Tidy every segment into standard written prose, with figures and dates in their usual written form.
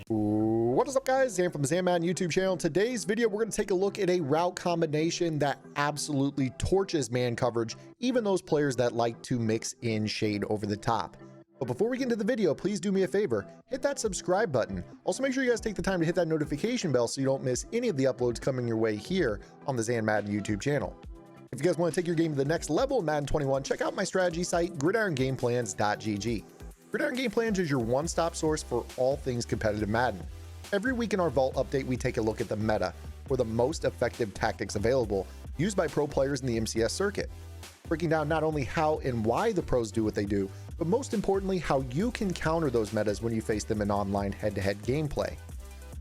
What is up, guys? Zan from the Madden YouTube channel. Today's video, we're going to take a look at a route combination that absolutely torches man coverage, even those players that like to mix in shade over the top. But before we get into the video, please do me a favor, hit that subscribe button. Also, make sure you guys take the time to hit that notification bell so you don't miss any of the uploads coming your way here on the Zan Madden YouTube channel. If you guys want to take your game to the next level in Madden 21, check out my strategy site, gridirongameplans.gg. Gridiron Game Plans is your one-stop source for all things competitive Madden. Every week in our Vault update, we take a look at the meta, or the most effective tactics available, used by pro players in the MCS circuit, breaking down not only how and why the pros do what they do, but most importantly, how you can counter those metas when you face them in online head-to-head gameplay.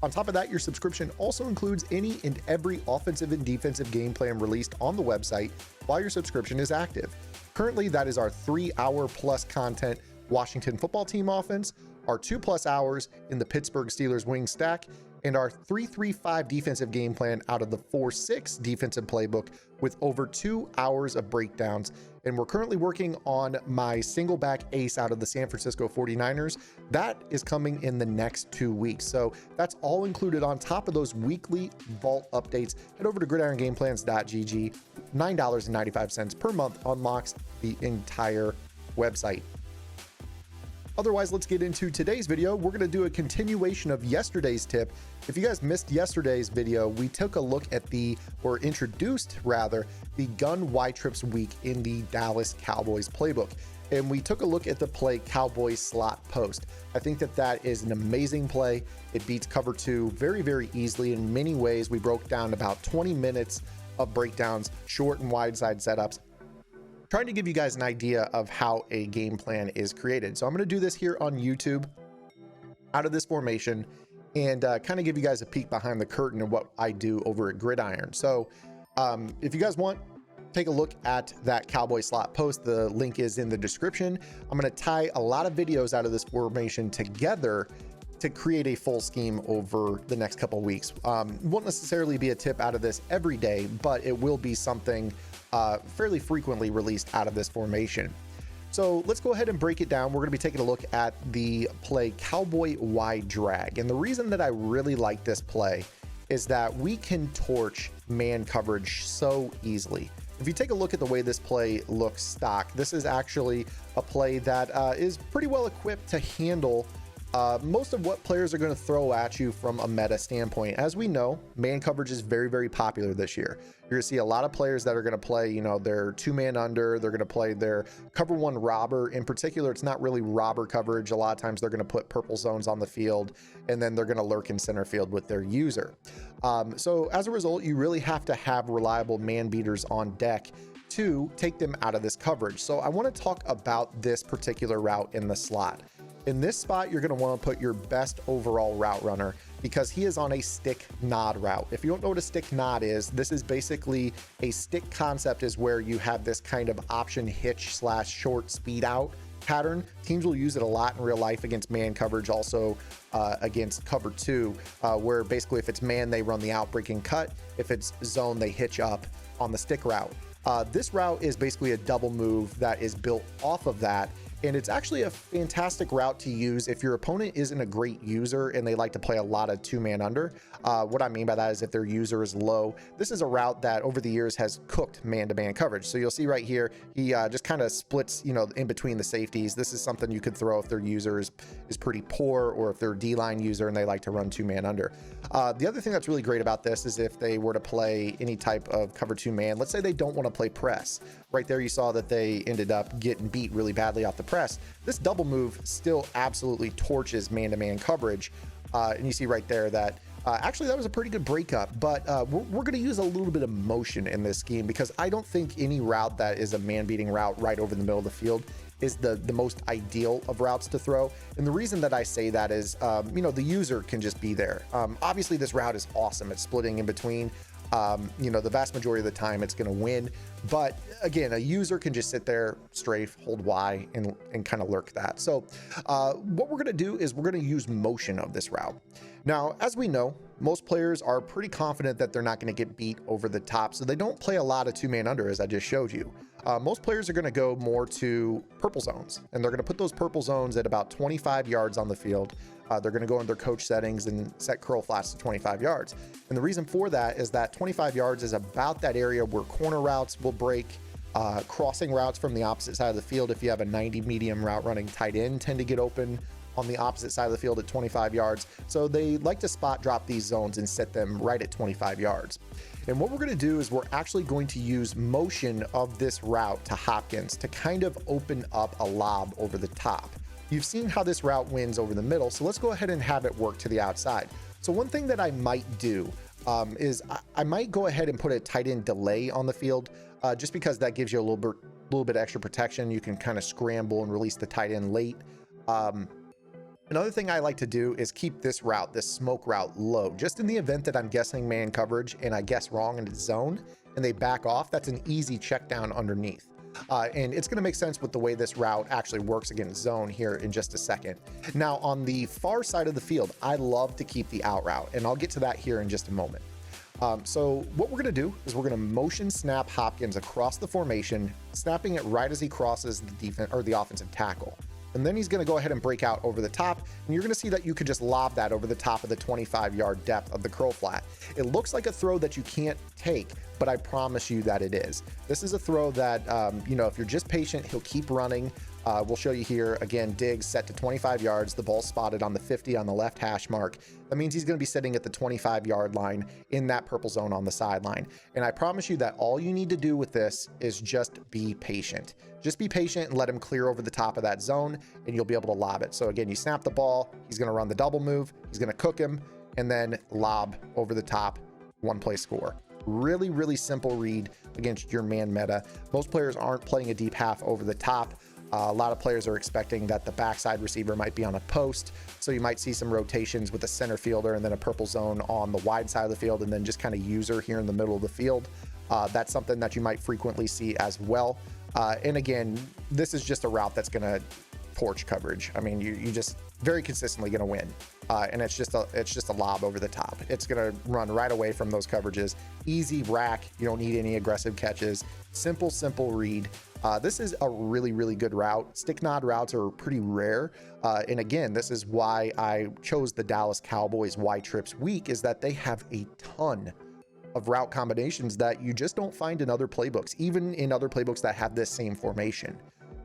On top of that, your subscription also includes any and every offensive and defensive game plan released on the website while your subscription is active. Currently, that is our 3-hour plus content Washington football team offense, our 2+ hours in the Pittsburgh Steelers wing stack, and our 3-3-5 defensive game plan out of the 4-6 defensive playbook with over 2 hours of breakdowns. And we're currently working on my single back ace out of the San Francisco 49ers. That is coming in the next 2 weeks. So that's all included on top of those weekly Vault updates. Head over to gridirongameplans.gg. $9.95 per month unlocks the entire website. Otherwise, let's get into today's video. We're going to do a continuation of yesterday's tip. If you guys missed yesterday's video, we took a look at introduced the gun Y trips week in the Dallas Cowboys playbook. And we took a look at the play Cowboy slot post. I think that is an amazing play. It beats cover 2 very, very easily in many ways. We broke down about 20 minutes of breakdowns, short and wide side setups, trying to give you guys an idea of how a game plan is created. So I'm going to do this here on YouTube out of this formation and kind of give you guys a peek behind the curtain of what I do over at Gridiron. So if you guys want, take a look at that Cowboy slot post. The link is in the description. I'm going to tie a lot of videos out of this formation together to create a full scheme over the next couple of weeks. Won't necessarily be a tip out of this every day, but it will be something fairly frequently released out of this formation. So let's go ahead and break it down. We're going to be taking a look at the play Cowboy Y Drag. And the reason that I really like this play is that we can torch man coverage so easily. If you take a look at the way this play looks stock, this is actually a play that is pretty well equipped to handle most of what players are going to throw at you from a meta standpoint. As we know, man coverage is very, very popular this year. You're going to see a lot of players that are going to play, their 2-man under. They're going to play their cover 1 robber. In particular, it's not really robber coverage. A lot of times they're going to put purple zones on the field, and then they're going to lurk in center field with their user. So as a result, you really have to have reliable man beaters on deck to take them out of this coverage. So I want to talk about this particular route in the slot. In this spot, you're going to want to put your best overall route runner because he is on a stick nod route. If you don't know what a stick nod is, this is basically a stick concept is where you have this kind of option hitch / short speed out pattern. Teams will use it a lot in real life against man coverage, also against cover 2, where basically if it's man, they run the outbreaking cut. If it's zone, they hitch up on the stick route. This route is basically a double move that is built off of that. And it's actually a fantastic route to use if your opponent isn't a great user and they like to play a lot of 2-man under. What I mean by that is if their user is low. This is a route that over the years has cooked man-to-man coverage. So you'll see right here, he just kind of splits, in between the safeties. This is something you could throw if their user is pretty poor, or if they're a D-line user and they like to run 2-man under. The other thing that's really great about this is if they were to play any type of cover 2-man, let's say they don't want to play press. Right there, you saw that they ended up getting beat really badly off the press. This double move still absolutely torches man-to-man coverage. And you see right there that actually that was a pretty good breakup, but we're going to use a little bit of motion in this scheme because I don't think any route that is a man-beating route right over the middle of the field is the most ideal of routes to throw. And the reason that I say that is, the user can just be there. Obviously, this route is awesome. It's splitting in between. The vast majority of the time it's going to win. But again, a user can just sit there, strafe, hold Y, and kind of lurk that. So what we're going to do is we're going to use motion of this route. Now, as we know, most players are pretty confident that they're not going to get beat over the top, so they don't play a lot of 2-man under, as I just showed you. Most players are going to go more to purple zones, and they're going to put those purple zones at about 25 yards on the field. They're going to go in their coach settings and set curl flats to 25 yards. And the reason for that is that 25 yards is about that area where corner routes will break. Crossing routes from the opposite side of the field, if you have a 90 medium route running tight end, tend to get open on the opposite side of the field at 25 yards. So they like to spot drop these zones and set them right at 25 yards. And what we're going to do is we're actually going to use motion of this route to Hopkins to kind of open up a lob over the top. You've seen how this route wins over the middle, so let's go ahead and have it work to the outside. So one thing that I might do is I might go ahead and put a tight end delay on the field, just because that gives you a little bit extra protection. You can kind of scramble and release the tight end late. Another thing I like to do is keep this route, this smoke route, low, just in the event that I'm guessing man coverage and I guess wrong in the zone and they back off. That's an easy check down underneath. And it's going to make sense with the way this route actually works against zone here in just a second. Now, on the far side of the field, I love to keep the out route, and I'll get to that here in just a moment. So what we're going to do is we're going to motion snap Hopkins across the formation, snapping it right as he crosses the defense or the offensive tackle. And then he's going to go ahead and break out over the top, and you're going to see that you could just lob that over the top of the 25-yard depth of the curl flat. It looks like a throw that you can't take, but I promise you that it is. This is a throw that, you know, if you're just patient, he'll keep running. We'll show you here again, dig set to 25 yards, the ball spotted on the 50 on the left hash mark. That means he's going to be sitting at the 25-yard line in that purple zone on the sideline. And I promise you that all you need to do with this is just be patient. Just be patient and let him clear over the top of that zone, and you'll be able to lob it. So again, you snap the ball, he's going to run the double move, he's going to cook him, and then lob over the top, one play score. Really, really simple read against your man meta. Most players aren't playing a deep half over the top. A lot of players are expecting that the backside receiver might be on a post, so you might see some rotations with a center fielder and then a purple zone on the wide side of the field, and then just kind of user here in the middle of the field. That's something that you might frequently see as well. And again, this is just a route that's going to torch coverage. I mean, you just very consistently going to win. And it's just a lob over the top. It's going to run right away from those coverages. Easy rack. You don't need any aggressive catches. Simple read. This is a really, really good route. Stick nod routes are pretty rare. And again, this is why I chose the Dallas Cowboys Y trips week, is that they have a ton of route combinations that you just don't find in other playbooks, even in other playbooks that have this same formation.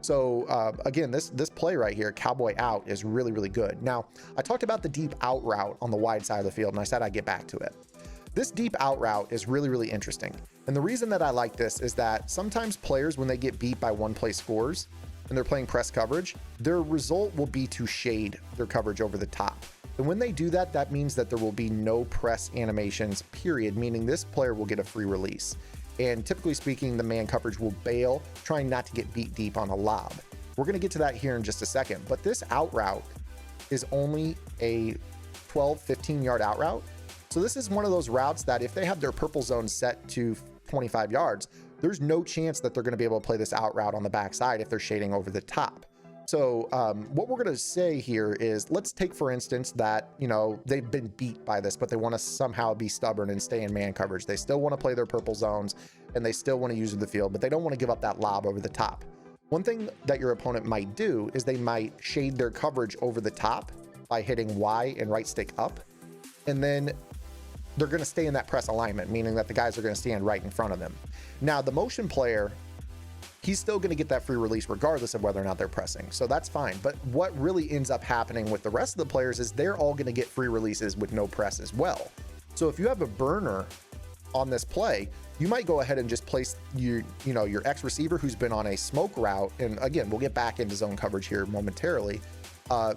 So again, this play right here, Cowboy out, is really, really good. Now, I talked about the deep out route on the wide side of the field, and I said I'd get back to it. This deep out route is really, really interesting. And the reason that I like this is that sometimes players, when they get beat by one play scores and they're playing press coverage, their result will be to shade their coverage over the top. And when they do that, that means that there will be no press animations, period, meaning this player will get a free release. And typically speaking, the man coverage will bail, trying not to get beat deep on a lob. We're going to get to that here in just a second, but this out route is only a 12, 15-yard out route. So this is one of those routes that if they have their purple zone set to 25 yards, there's no chance that they're going to be able to play this out route on the backside if they're shading over the top. So what we're going to say here is, let's take, for instance, that, you know, they've been beat by this, but they want to somehow be stubborn and stay in man coverage. They still want to play their purple zones and they still want to use the field, but they don't want to give up that lob over the top. One thing that your opponent might do is they might shade their coverage over the top by hitting Y and right stick up. And then they're going to stay in that press alignment, meaning that the guys are going to stand right in front of them. Now, the motion player, he's still going to get that free release regardless of whether or not they're pressing. So that's fine. But what really ends up happening with the rest of the players is they're all going to get free releases with no press as well. So if you have a burner on this play, you might go ahead and just place your X receiver who's been on a smoke route. And again, we'll get back into zone coverage here momentarily.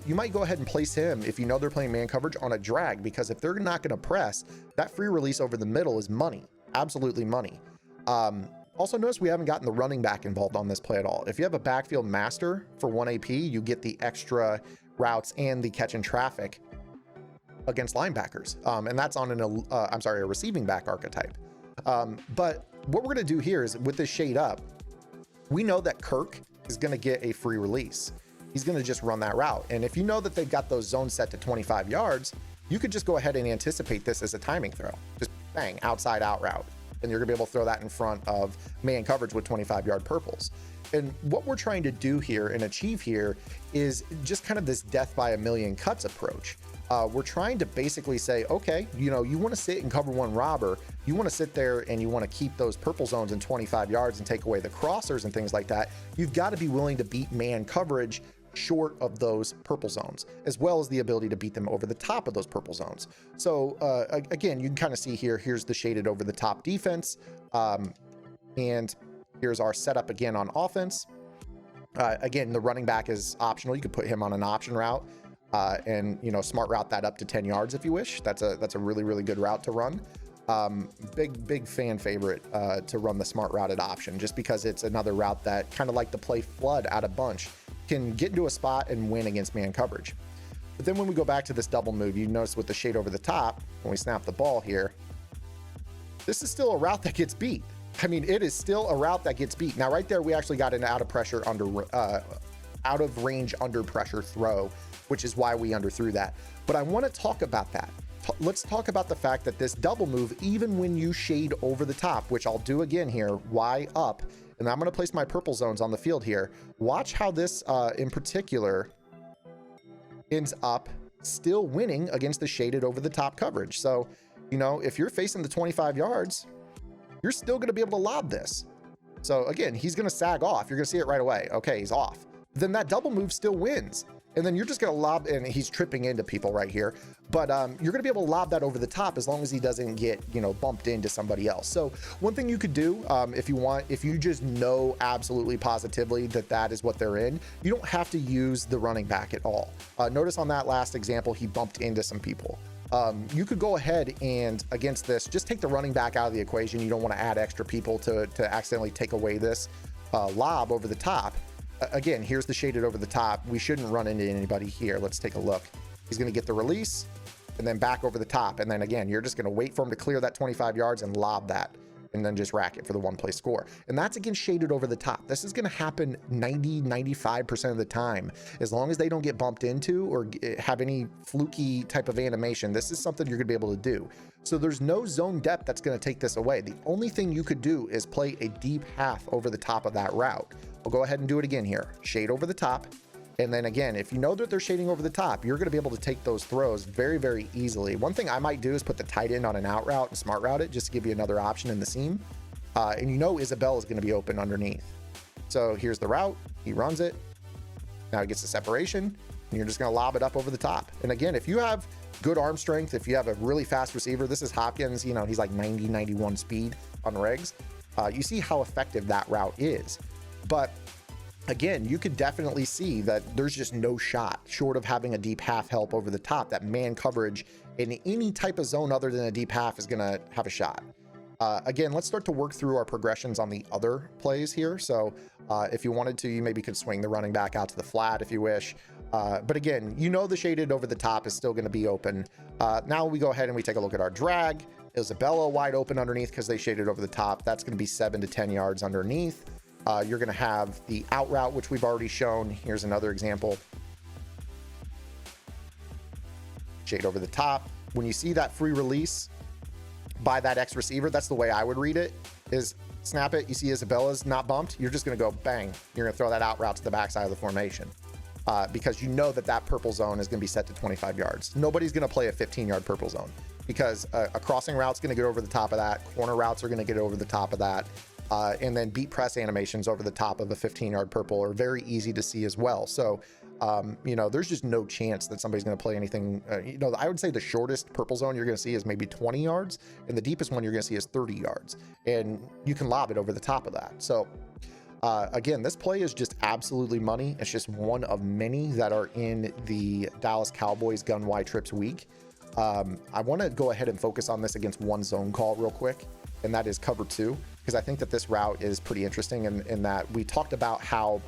You might go ahead and place him, if you know they're playing man coverage, on a drag, because if they're not going to press, that free release over the middle is money. Absolutely money. Also notice we haven't gotten the running back involved on this play at all. If you have a backfield master for 1 AP, you get the extra routes and the catch in traffic against linebackers. And that's on a receiving back archetype. But what we're going to do here is, with this shade up, we know that Kirk is going to get a free release. He's going to just run that route. And if you know that they've got those zones set to 25 yards, you could just go ahead and anticipate this as a timing throw. Just bang, outside out route. and you're gonna be able to throw that in front of man coverage with 25-yard purples. And what we're trying to do here and achieve here is just kind of this death by a million cuts approach. We're trying to basically say, okay, you know, you want to sit and cover one robber, you want to sit there and you want to keep those purple zones in 25 yards and take away the crossers and things like that. You've got to be willing to beat man coverage short of those purple zones, as well as the ability to beat them over the top of those purple zones. So again, you can kind of see here, here's the shaded over the top defense. And here's our setup again on offense. Again, the running back is optional. You could put him on an option route. And you know, smart route that up to 10 yards if you wish. That's a really, really good route to run. Big fan favorite to run the smart routed option, just because it's another route that kind of like the play flood out of bunch can get into a spot and win against man coverage. But then when we go back to this double move, you notice with the shade over the top, when we snap the ball here, this is still a route that gets beat. I mean, it is still a route that gets beat. Now right there, we actually got an out of range under pressure throw, which is why we underthrew that. But I want to talk about that. Let's talk about the fact that this double move, even when you shade over the top, which I'll do again here, Y up, and I'm going to place my purple zones on the field here. Watch how this in particular ends up still winning against the shaded over the top coverage. So, you know, if you're facing the 25 yards, you're still going to be able to lob this. So again, he's going to sag off. You're going to see it right away. Okay, he's off. Then that double move still wins. And then you're just going to lob, and he's tripping into people right here. But you're going to be able to lob that over the top as long as he doesn't get, you know, bumped into somebody else. So one thing you could do if you want, if you just know absolutely positively that that is what they're in, you don't have to use the running back at all. Notice on that last example, he bumped into some people. You could go ahead and against this, just take the running back out of the equation. You don't want to add extra people to accidentally take away this lob over the top. Again, here's the shaded over the top. We shouldn't run into anybody here. Let's take a look. He's going to get the release and then back over the top. And then again, you're just going to wait for him to clear that 25 yards and lob that, and then just rack it for the one play score. And that's again shaded over the top. This is going to happen 95% of the time. As long as they don't get bumped into or have any fluky type of animation, this is something you're going to be able to do. So there's no zone depth that's going to take this away. The only thing you could do is play a deep half over the top of that route. We'll go ahead and do it again here. Shade over the top. And then again, if you know that they're shading over the top, you're going to be able to take those throws very, very easily. One thing I might do is put the tight end on an out route and smart route it just to give you another option in the seam. And you know Isabella is going to be open underneath. So here's the route. He runs it. Now he gets the separation, and you're just going to lob it up over the top. And again, if you have good arm strength, if you have a really fast receiver, this is Hopkins, you know, he's like 90, 91 speed on regs. You see how effective that route is. But again, you could definitely see that there's just no shot short of having a deep half help over the top that man coverage in any type of zone other than a deep half is going to have a shot. Again, let's start to work through our progressions on the other plays here. So if you wanted to, you maybe could swing the running back out to the flat if you wish. But again, you know the shaded over the top is still going to be open. Now we go ahead and we take a look at our drag. Isabella wide open underneath because they shaded over the top. That's going to be 7 to 10 yards underneath. You're going to have the out route, which we've already shown. Here's another example. Shade over the top. When you see that free release by that X receiver, that's the way I would read it, is snap it. You see Isabella's not bumped. You're just going to go bang. You're going to throw that out route to the backside of the formation because you know that that purple zone is going to be set to 25 yards. Nobody's going to play a 15-yard purple zone because a crossing route's going to get over the top of that. Corner routes are going to get over the top of that. And then beat press animations over the top of a 15-yard purple are very easy to see as well. So, you know, there's just no chance that somebody's going to play anything. You know, I would say the shortest purple zone you're going to see is maybe 20 yards, and the deepest one you're going to see is 30 yards. And you can lob it over the top of that. So, again, this play is just absolutely money. It's just one of many that are in the Dallas Cowboys Gun Y Trips week. I want to go ahead and focus on this against one zone call real quick, and that is cover 2. Because I think that this route is pretty interesting in that we talked about how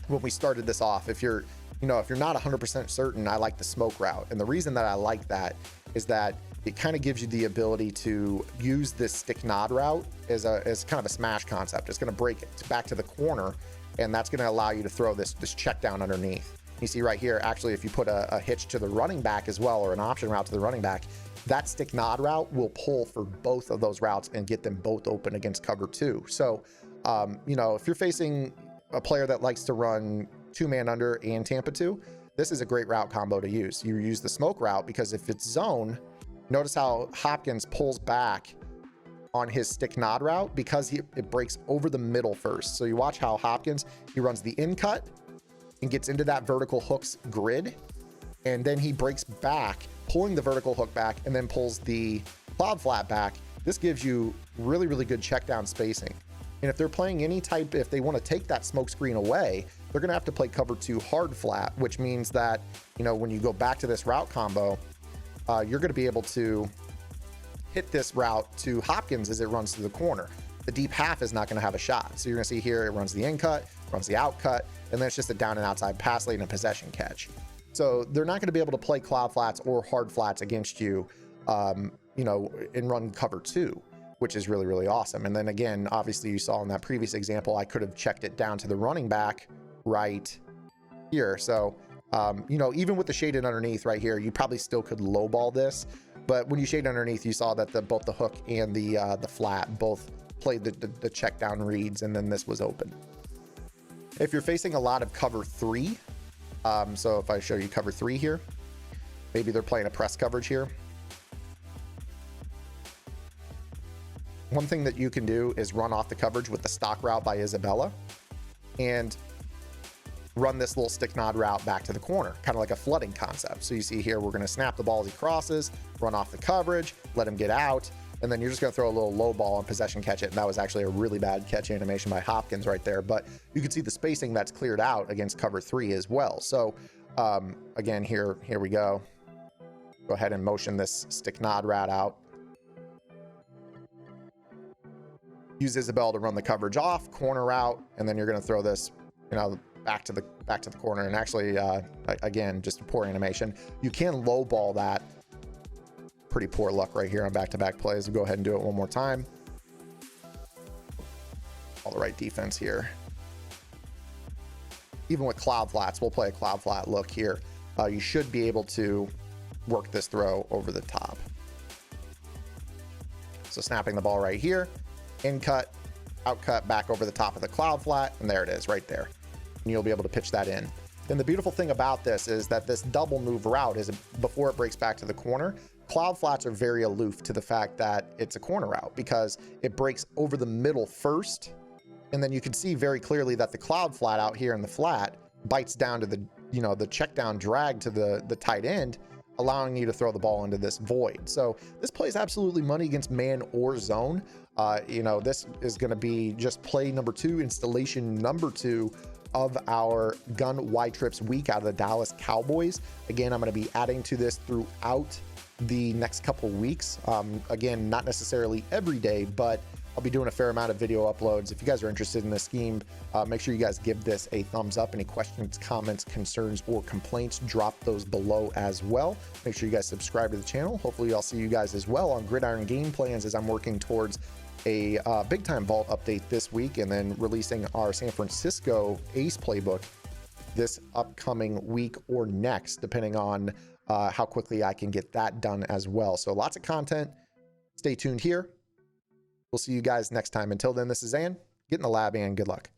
when we started this off, if you're not 100% certain, I like the smoke route. And the reason that I like that is that it kind of gives you the ability to use this stick nod route as kind of a smash concept. It's going to break it back to the corner, and that's going to allow you to throw this check down underneath. You see right here, actually, if you put a hitch to the running back as well, or an option route to the running back, that stick nod route will pull for both of those routes and get them both open against cover 2. So, you know, if you're facing a player that likes to run 2-man under and Tampa 2, this is a great route combo to use. You use the smoke route because if it's zone, notice how Hopkins pulls back on his stick nod route because it breaks over the middle first. So you watch how Hopkins, he runs the in cut and gets into that vertical hooks grid, and then he breaks back, pulling the vertical hook back, and then pulls the cloud flat back. This gives you really, really good check down spacing. And if they're playing any type, if they want to take that smoke screen away, they're going to have to play cover 2 hard flat, which means that, you know, when you go back to this route combo, you're going to be able to hit this route to Hopkins as it runs to the corner. The deep half is not going to have a shot. So you're going to see here, it runs the in cut, runs the out cut, and then it's just a down and outside pass lane and possession catch. So they're not going to be able to play cloud flats or hard flats against you, you know, and run cover 2, which is really, really awesome. And then again, obviously you saw in that previous example, I could have checked it down to the running back right here. So, you know, even with the shaded underneath right here, you probably still could lowball this. But when you shade underneath, you saw that both the hook and the flat both played the check down reads, and then this was open. If you're facing a lot of cover 3, so if I show you cover 3 here, maybe they're playing a press coverage here. One thing that you can do is run off the coverage with the stock route by Isabella and run this little stick nod route back to the corner, kind of like a flooding concept. So you see here, we're going to snap the ball as he crosses, run off the coverage, let him get out, and then you're just going to throw a little low ball and possession catch it. And that was actually a really bad catch animation by Hopkins right there. But you can see the spacing that's cleared out against cover 3 as well. So again, here we go. Go ahead and motion this stick nod route out. Use Isabel to run the coverage off, corner route, and then you're going to throw this, you know, back to the corner. And actually, again, just a poor animation. You can low ball that. Pretty poor luck right here on back-to-back plays. We'll go ahead and do it one more time. All the right defense here. Even with cloud flats, we'll play a cloud flat look here. You should be able to work this throw over the top. So snapping the ball right here, in cut, out cut, back over the top of the cloud flat, and there it is right there. And you'll be able to pitch that in. And the beautiful thing about this is that this double move route is before it breaks back to the corner. Cloud flats are very aloof to the fact that it's a corner route because it breaks over the middle first. And then you can see very clearly that the cloud flat out here in the flat bites down to the, you know, the check down drag to the tight end, allowing you to throw the ball into this void. So this plays absolutely money against man or zone. You know, this is going to be just play number 2, installation number 2 of our gun Y trips week out of the Dallas Cowboys. Again, I'm going to be adding to this throughout the next couple weeks. Again, not necessarily every day, but I'll be doing a fair amount of video uploads. If you guys are interested in this scheme, make sure you guys give this a thumbs up. Any questions, comments, concerns, or complaints, drop those below as well. Make sure you guys subscribe to the channel. Hopefully I'll see you guys as well on Gridiron Game Plans as I'm working towards a big time vault update this week, and then releasing our San Francisco Ace playbook this upcoming week or next, depending on how quickly I can get that done as well. So lots of content. Stay tuned here. We'll see you guys next time. Until then, this is Zan. Get in the lab and good luck.